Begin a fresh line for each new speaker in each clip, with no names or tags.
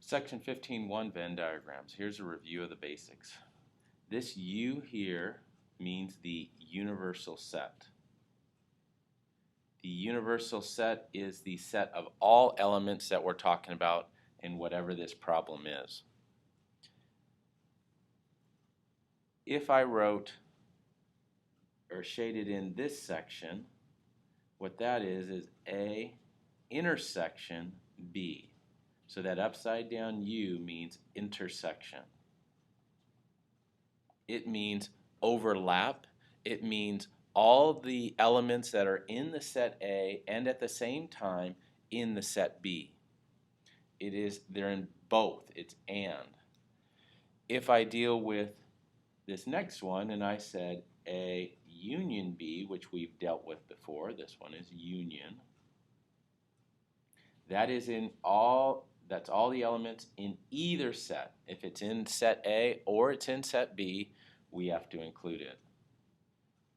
Section 15-1 Venn diagrams. Here's a review of the basics. This U here means the universal set. The universal set is the set of all elements that we're talking about in whatever this problem is. If I wrote or shaded in this section, what that is A intersection B. So that upside down U means intersection. It means overlap. It means all the elements that are in the set A and at the same time in the set B. They're in both. It's and. If I deal with this next one and I said A union B, which we've dealt with before, this one is union. That's all the elements in either set. If it's in set A or it's in set B, we have to include it.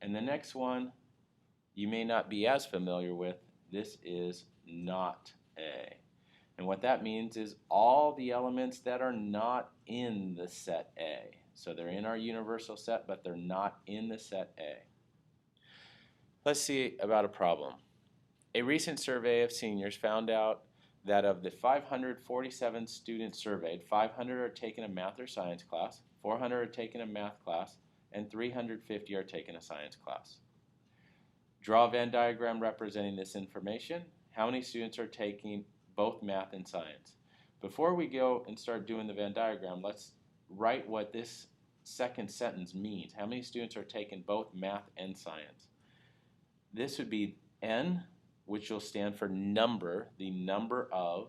And the next one you may not be as familiar with. This is not A. And what that means is all the elements that are not in the set A. So they're in our universal set, but they're not in the set A. Let's see about a problem. A recent survey of seniors found out that of the 547 students surveyed, 500 are taking a math or science class, 400 are taking a math class, and 350 are taking a science class. Draw a Venn diagram representing this information. How many students are taking both math and science? Before we go and start doing the Venn diagram, let's write what this second sentence means. How many students are taking both math and science? This would be N, which will stand for number, the number of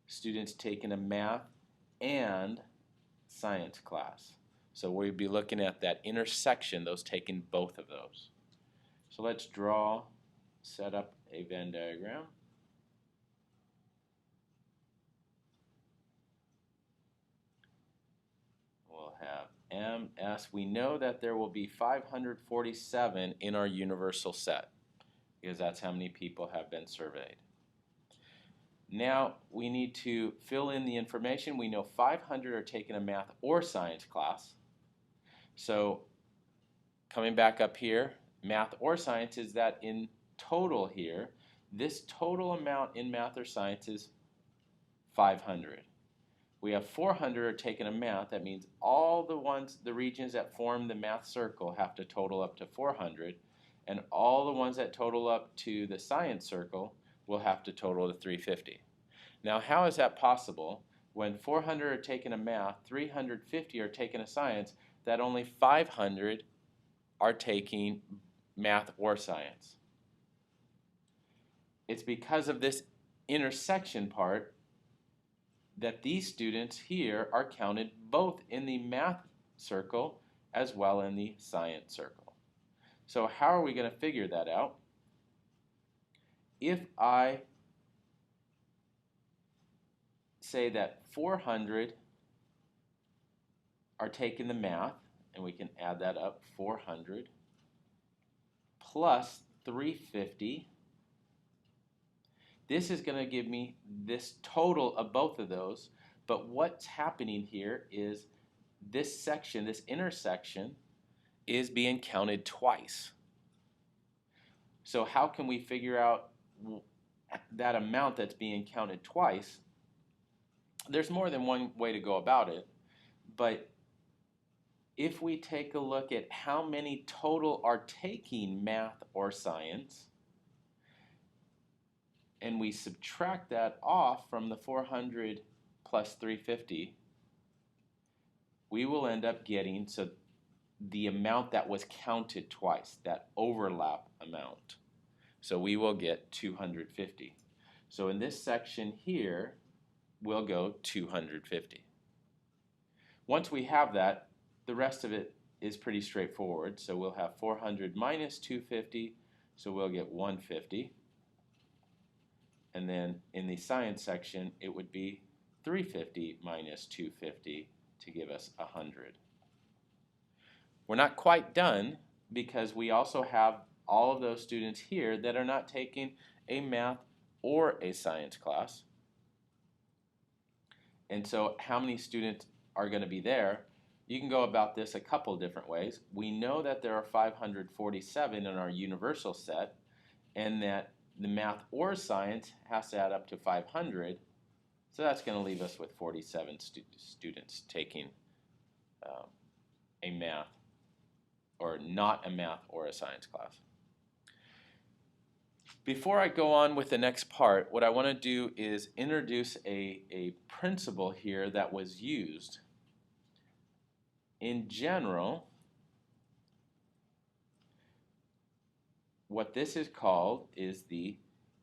students taking a math and science class. So we'd be looking at that intersection, those taking both of those. So let's set up a Venn diagram. We'll have MS. We know that there will be 547 in our universal set, because that's how many people have been surveyed. Now we need to fill in the information. We know 500 are taking a math or science class. So coming back up here, math or science is that in total here, this total amount in math or science is 500. We have 400 are taking a math. That means all the regions that form the math circle have to total up to 400. And all the ones that total up to the science circle will have to total to 350. Now, how is that possible when 400 are taking a math, 350 are taking a science, that only 500 are taking math or science? It's because of this intersection part that these students here are counted both in the math circle as well in the science circle. So how are we going to figure that out? If I say that 400 are taking the math, and we can add that up, 400 plus 350, this is going to give me this total of both of those. But what's happening here is this section, this intersection, is being counted twice. So how can we figure out that amount that's being counted twice? There's more than one way to go about it, but if we take a look at how many total are taking math or science, and we subtract that off from the 400 plus 350, we will end up getting the amount that was counted twice, that overlap amount. So we will get 250. So in this section here, we'll go 250. Once we have that, the rest of it is pretty straightforward. So we'll have 400 minus 250, so we'll get 150. And then in the science section, it would be 350 minus 250 to give us 100. We're not quite done because we also have all of those students here that are not taking a math or a science class. And so how many students are going to be there? You can go about this a couple different ways. We know that there are 547 in our universal set, and that the math or science has to add up to 500. So that's going to leave us with 47 students taking a math, or not a math or a science class. Before I go on with the next part, what I want to do is introduce a principle here that was used. In general, what this is called is the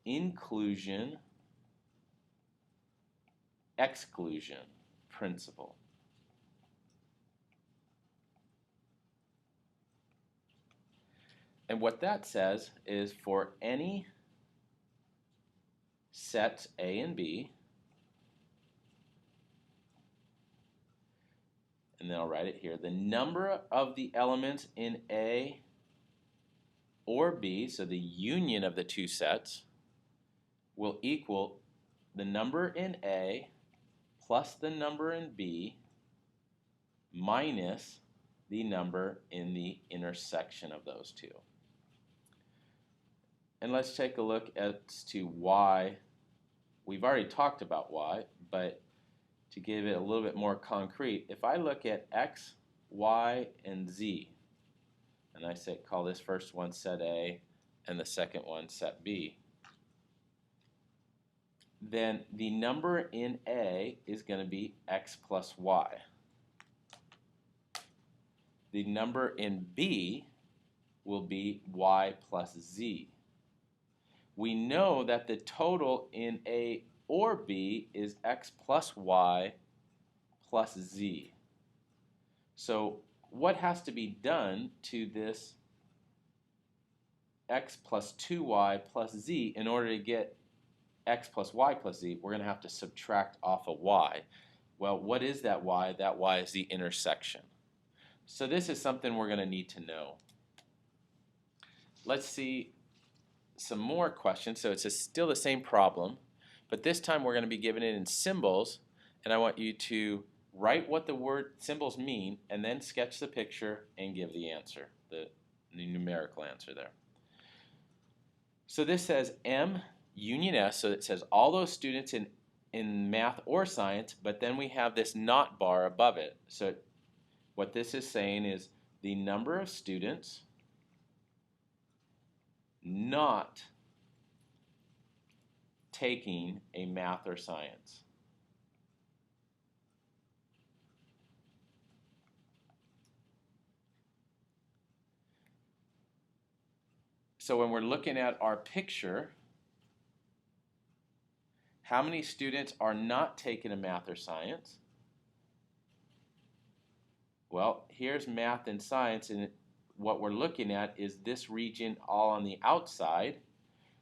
inclusion-exclusion principle. And what that says is for any sets A and B, and then I'll write it here, the number of the elements in A or B, so the union of the two sets, will equal the number in A plus the number in B minus the number in the intersection of those two. And let's take a look as to why. We've already talked about why, but to give it a little bit more concrete, if I look at X, Y, and Z, and I say call this first one set A and the second one set B, then the number in A is going to be X plus Y. The number in B will be Y plus Z. We know that the total in A or B is X plus Y plus Z. So what has to be done to this X plus 2Y plus Z in order to get X plus Y plus Z? We're going to have to subtract off a Y. Well, what is that Y? That Y is the intersection. So this is something we're going to need to know. Let's see some more questions. So it's still the same problem, but this time we're going to be given it in symbols, and I want you to write what the word symbols mean and then sketch the picture and give the answer, the numerical answer there. So this says M union S, so it says all those students in math or science, but then we have this not bar above it. So what this is saying is the number of students not taking a math or science. So when we're looking at our picture, how many students are not taking a math or science? Well, here's math and science, and what we're looking at is this region all on the outside,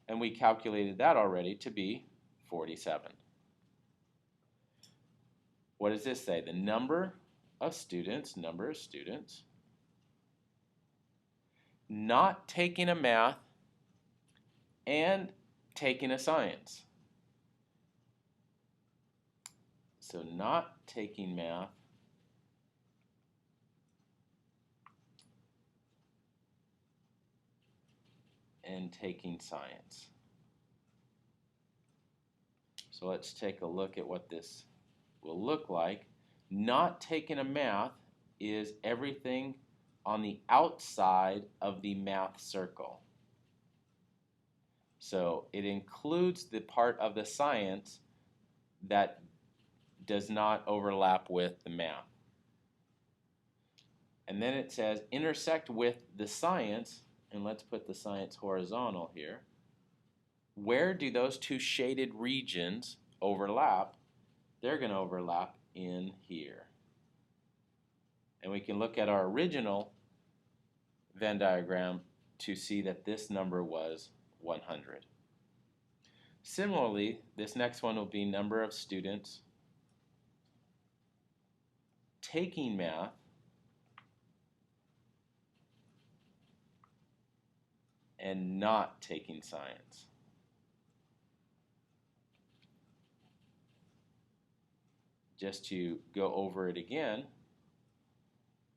and we calculated that already to be 47. What does this say? The number of students not taking a math and taking a science. So not taking math and taking science. So let's take a look at what this will look like. Not taking a math is everything on the outside of the math circle. So it includes the part of the science that does not overlap with the math. And then it says intersect with the science, and let's put the science horizontal here. Where do those two shaded regions overlap? They're going to overlap in here. And we can look at our original Venn diagram to see that this number was 100. Similarly, this next one will be number of students taking math and not taking science. just to go over it again,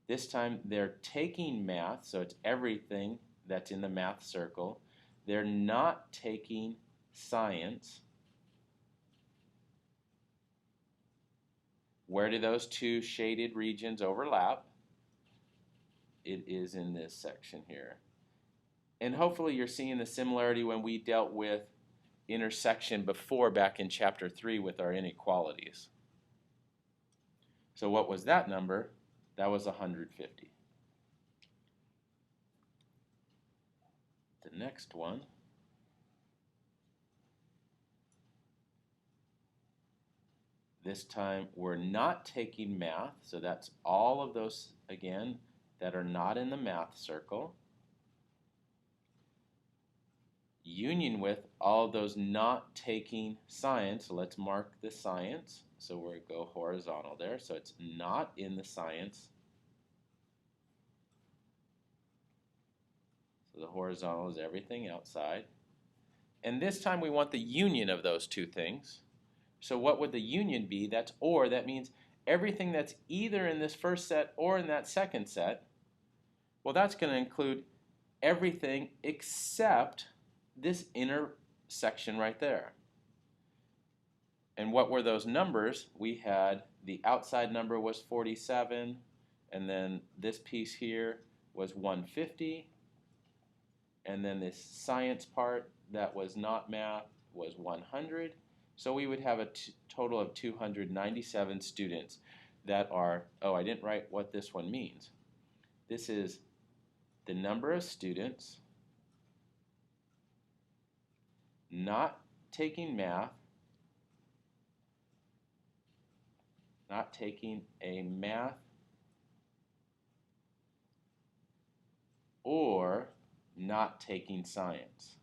this time they're taking math, so it's everything that's in the math circle. They're not taking science. Where do those two shaded regions overlap? It is in this section here. And hopefully you're seeing the similarity when we dealt with intersection before, back in chapter 3 with our inequalities. So what was that number? That was 150. The next one, this time we're not taking math, so that's all of those, again, that are not in the math circle. Union with all of those not taking science, so let's mark the science. So we're going to go horizontal there, so it's not in the science. So the horizontal is everything outside. And this time we want the union of those two things. So what would the union be? That's or. That means everything that's either in this first set or in that second set. Well, that's going to include everything except this inner section right there. And what were those numbers? We had the outside number was 47, and then this piece here was 150, and then this science part that was not math was 100. So we would have a total of 297 students that are, oh, I didn't write what this one means. This is the number of students not taking math, not taking a math or not taking science.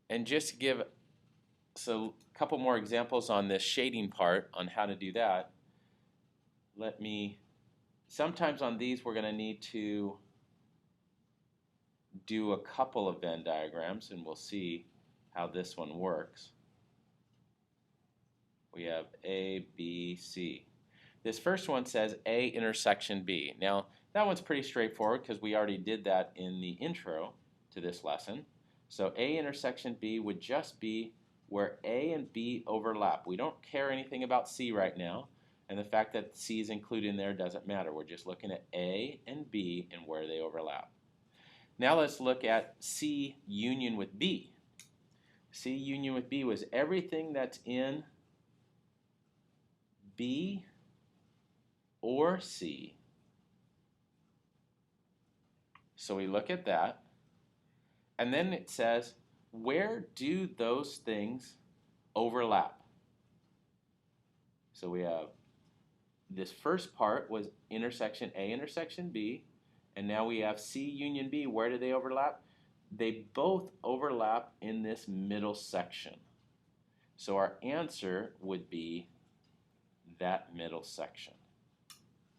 And just to give a couple more examples on this shading part on how to do that, sometimes on these we're going to need to do a couple of Venn diagrams, and we'll see how this one works. We have A, B, C. This first one says A intersection B. Now, that one's pretty straightforward because we already did that in the intro to this lesson. So A intersection B would just be where A and B overlap. We don't care anything about C right now, and the fact that C is included in there doesn't matter. We're just looking at A and B and where they overlap. Now let's look at C union with B. C union with B was everything that's in B or C. So we look at that, and then it says, where do those things overlap? So we have this first part was intersection A intersection B, and now we have C union B. Where do they overlap? They both overlap in this middle section. So our answer would be that middle section.